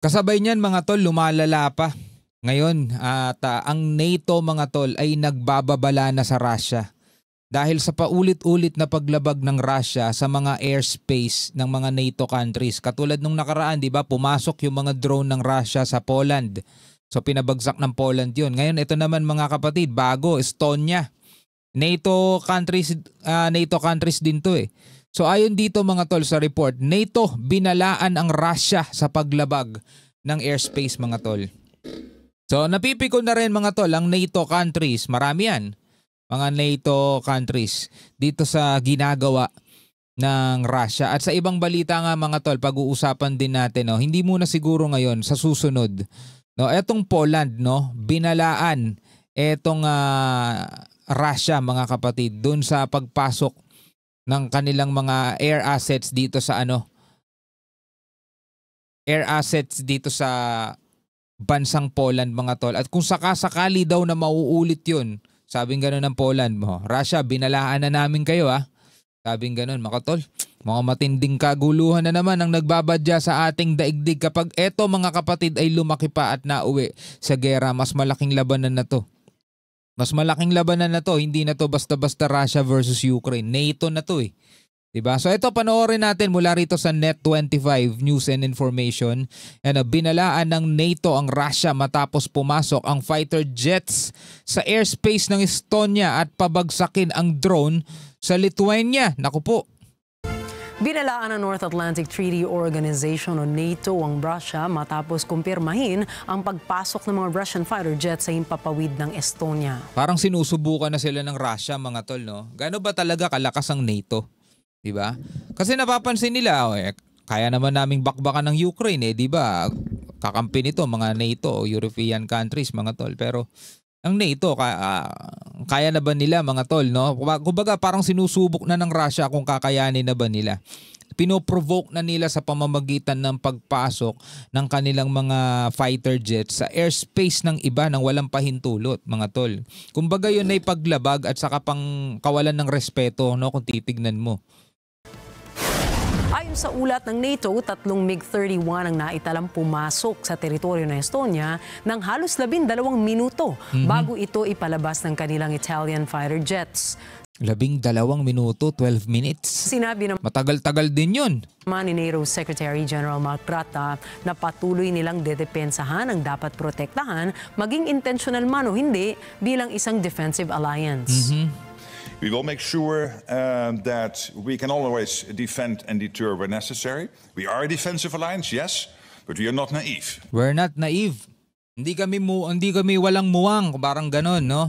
Kasabay niyan mga tol, lumalala pa. Ngayon at ang NATO mga tol ay nagbababala na sa Russia. Dahil sa paulit-ulit na paglabag ng Russia sa mga airspace ng mga NATO countries. Katulad nung nakaraan, di ba, pumasok yung mga drone ng Russia sa Poland. So pinabagsak ng Poland yun. Ngayon ito naman mga kapatid, bago, Estonia. NATO countries din to eh. So ayon dito mga tol sa report, NATO binalaan ang Russia sa paglabag ng airspace mga tol. So napipiko na rin mga tol ang NATO countries, marami yan. Mga NATO countries dito sa ginagawa ng Russia. At sa ibang balita nga mga tol, pag-uusapan din natin, no, hindi muna siguro ngayon, sa susunod. No, etong Poland, no, binalaan etong Russia mga kapatid dun sa pagpasok ng kanilang mga air assets dito sa bansang Poland mga tol. At kung sakasakali daw na mauulit yun, sabing gano'n ng Poland mo, Russia, binalaan na namin kayo Sabing gano'n mga tol. Mga matinding kaguluhan na naman ang nagbabadya sa ating daigdig kapag eto mga kapatid ay lumaki pa at nauwi sa gera. Mas malaking labanan na to. Mas malaking labanan na to. Hindi na to basta-basta Russia versus Ukraine. NATO na to eh. Diba? So ito panoorin natin mula rito sa Net25 News and Information. Binalaan ng NATO ang Russia matapos pumasok ang fighter jets sa airspace ng Estonia at pabagsakin ang drone sa Lithuania. Naku po. Binalaan ng North Atlantic Treaty Organization o NATO ang Russia matapos kumpirmahin ang pagpasok ng mga Russian fighter jets sa himpapawid ng Estonia. Parang sinusubukan na sila ng Russia mga tol, no? Gaano ba talaga kalakas ang NATO? Diba? Kasi napapansin nila, kaya naman naming bakbakan ng Ukraine diba? Kakampi nito mga NATO o European countries mga tol. Pero ang NATO, kaya na ba nila mga tol, no? Kumbaga parang sinusubok na ng Russia kung kakayanin na ba nila. Pinoprovoke na nila sa pamamagitan ng pagpasok ng kanilang mga fighter jets sa airspace ng iba nang walang pahintulot mga tol. Kumbaga yun ay paglabag at saka pang kawalan ng respeto, no, kung titignan mo. Ayon sa ulat ng NATO, 3 MiG-31 ang naitalang pumasok sa teritoryo ng Estonia ng halos 12 minuto bago ito ipalabas ng kanilang Italian fighter jets. 12 minuto, 12 minutes. Sinabi naman matagal-tagal din yun. Ni NATO Secretary General Mark Rutte na patuloy nilang dedepensahan ang dapat protektahan maging intentional man o hindi bilang isang defensive alliance. We will make sure that we can always defend and deter where necessary. We are a defensive alliance, yes, but we are not naive. We're not naive. Hindi kami walang muwang, parang ganon, no?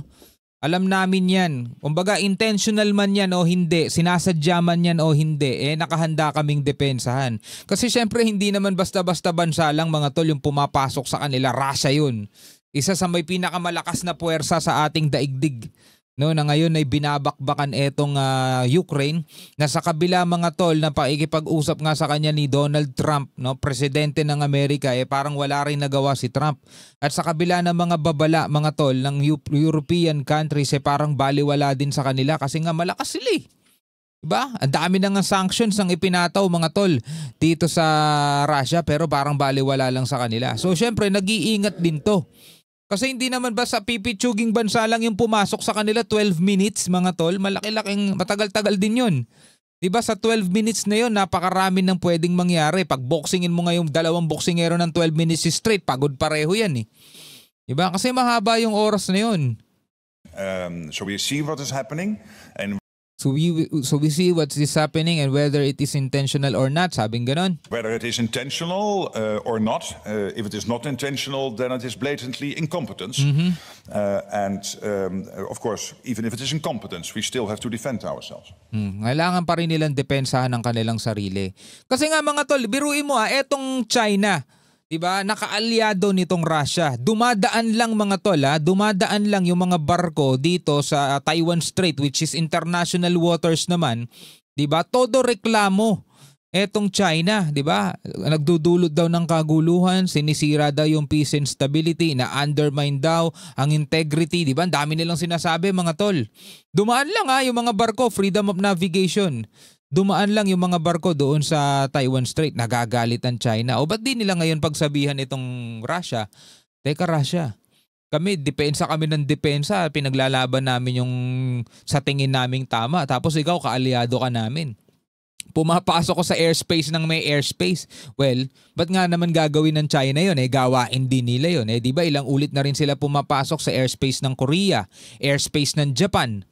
Alam namin yan. Kumbaga, intentional man yan o hindi, sinasadya man yan o hindi, nakahanda kaming depensahan. Kasi syempre, hindi naman basta-basta bansa lang mga tol yung pumapasok sa kanila. Russia yun. Isa sa may pinakamalakas na puwersa sa ating daigdig. No, na ngayon ay binabakbakan etong Ukraine na sa kabila mga tol na pakikipag-usap nga sa kanya ni Donald Trump, no, presidente ng Amerika, parang wala rin nagawa si Trump. At sa kabila ng mga babala mga tol ng European countries, parang baliwala din sa kanila kasi nga malakas sila eh. Diba? Ang dami na nga sanctions ang ipinataw mga tol dito sa Russia pero parang baliwala lang sa kanila. So syempre nag-iingat din to. Kasi hindi naman ba sa pipitsuging bansa lang yung pumasok sa kanila 12 minutes mga tol? Malaki-laking matagal-tagal din yun. Diba sa 12 minutes na yun, napakarami ng pwedeng mangyari. Pag boxingin mo ngayong dalawang boxingero ng 12 minutes straight, pagod pareho yan eh. Diba? Kasi mahaba yung oras na yun. So we see what is happening and So we see what is happening and whether it is intentional or not, sabing ganon. Whether it is intentional or not. If it is not intentional, then it is blatantly incompetence. And of course, even if it is incompetence, we still have to defend ourselves. Kailangan pa rin nilang depensahan ng kanilang sarili. Kasi nga mga tol, biruin mo etong China, diba, nakaalyado nitong Russia. Dumadaan lang mga tol, dumadaan lang yung mga barko dito sa Taiwan Strait which is international waters naman. Diba? Todo reklamo etong China, diba? Nagdudulot daw ng kaguluhan, sinisira daw yung peace and stability, na-undermine daw ang integrity, diba? Ang dami nilang sinasabi mga tol. Dumaan lang yung mga barko, freedom of navigation. dumaan lang yung mga barko doon sa Taiwan Strait, nagagalit ang China. O ba't di nila ngayon pagsabihan itong Russia? Teka Russia, kami, depensa kami ng depensa, pinaglalaban namin yung sa tingin naming tama. Tapos ikaw, kaalyado ka namin. Pumapasok ko sa airspace ng may airspace. Well, ba't nga naman gagawin ng China yun? Gawain din nila yun. Di ba ilang ulit na rin sila pumapasok sa airspace ng Korea, airspace ng Japan.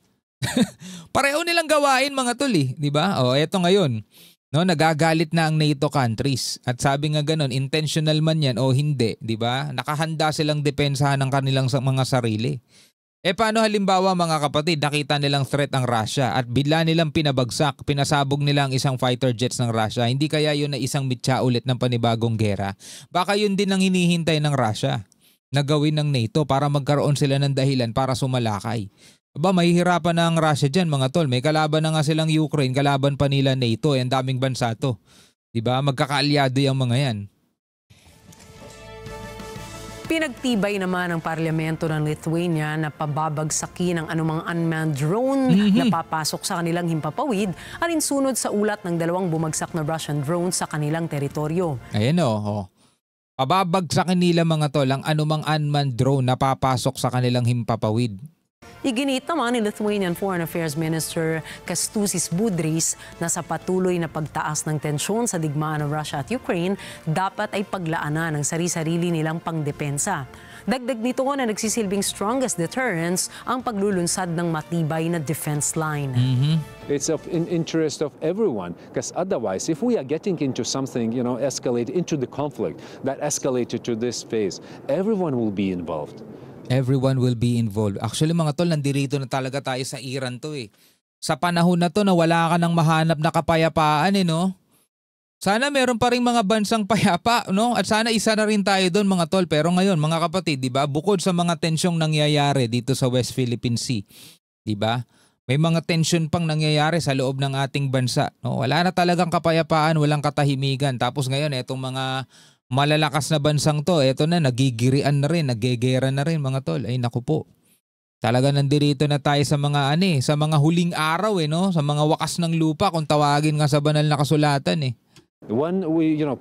Pareho nilang gawain mga tol di ba? Eto ngayon. No, nagagalit na ang NATO countries. At sabi nga ganun, intentional man yan o hindi, di ba? Nakahanda silang depensahan ng kanilang mga sarili. Paano halimbawa mga kapatid, nakita nilang threat ang Russia at bigla nilang pinabagsak, pinasabog nila ang isang fighter jets ng Russia. Hindi kaya yun na isang mitya ulit ng panibagong gera? Baka yun din ang hinihintay ng Russia na gawin ng NATO para magkaroon sila ng dahilan para sumalakay. Aba, mahihirapan na ang Russia dyan mga tol. May kalaban na nga silang Ukraine, kalaban pa nila NATO. Ang daming bansa to. Diba? Magkakaalyado yung mga yan. Pinagtibay naman ng parlamento ng Lithuania na pababagsakin ang anumang unmanned drone na papasok sa kanilang himpapawid alinsunod sa ulat ng 2 bumagsak na Russian drones sa kanilang teritoryo. Ayan Pababagsakin nila mga tol ang anumang unmanned drone na papasok sa kanilang himpapawid. Iginit naman ni Lithuanian Foreign Affairs Minister Kęstutis Budrys na sa patuloy na pagtaas ng tensyon sa digmaan ng Russia at Ukraine, dapat ay paglaanan ng sari-sarili nilang pangdepensa. Dagdag nito na nagsisilbing strongest deterrence ang paglulunsad ng matibay na defense line. It's in interest of everyone, because otherwise, if we are getting into something, escalate into the conflict that escalated to this phase, everyone will be involved. Everyone will be involved. Actually mga tol, nandirito na talaga tayo sa Iran to Sa panahon na to na wala ka nang mahanap na kapayapaan no? Sana meron pa ring mga bansang payapa, no? At sana isa na rin tayo doon mga tol. Pero ngayon mga kapatid, di ba? Bukod sa mga tensyong nangyayari dito sa West Philippine Sea, di ba? May mga tensyon pang nangyayari sa loob ng ating bansa. No? Wala na talagang kapayapaan, walang katahimikan. Tapos ngayon, etong mga malalakas na bansang to, eto na, nagigirian na rin, nagegera na rin mga tol. Ay naku po. Talaga nandirito na tayo sa mga sa mga huling araw no? Sa mga wakas ng lupa kung tawagin nga sa banal na kasulatan One,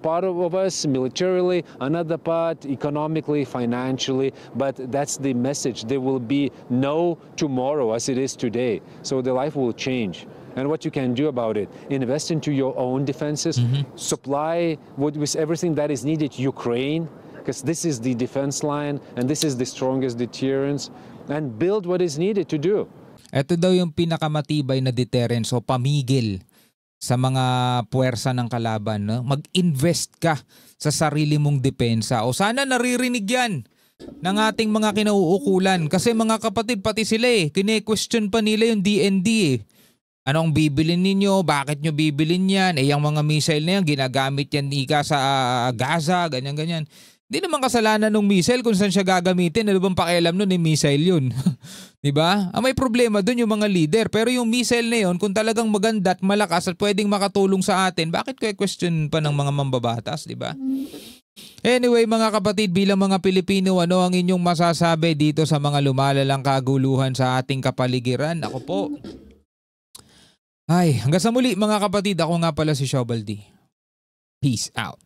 part of us militarily, another part economically, financially, but that's the message. There will be no tomorrow as it is today. So the life will change. And what you can do about it, invest into your own defenses, supply with everything that is needed to Ukraine, because this is the defense line and this is the strongest deterrence, and build what is needed to do. Ito daw yung pinakamatibay na deterrence o pamigil sa mga puwersa ng kalaban. No? Mag-invest ka sa sarili mong depensa. O sana naririnig yan ng ating mga kinauukulan. Kasi mga kapatid, pati sila kine-question pa nila yung DND Anong bibilin ninyo? Bakit nyo bibilin yan? Yung mga missile na yan, ginagamit yan sa Gaza, ganyan-ganyan. Hindi naman kasalanan ng missile kung saan siya gagamitin. Ano bang pakialam nun missile yun? Diba? May problema dun yung mga leader. Pero yung missile na yun, kung talagang maganda at malakas at pwedeng makatulong sa atin, bakit ko question pa ng mga mambabatas? Diba? Anyway mga kapatid, bilang mga Pilipino, ano ang inyong masasabi dito sa mga lumalalang kaguluhan sa ating kapaligiran? Ako po. Hanggang sa muli mga kapatid, ako nga pala si Shobaldi. Peace out.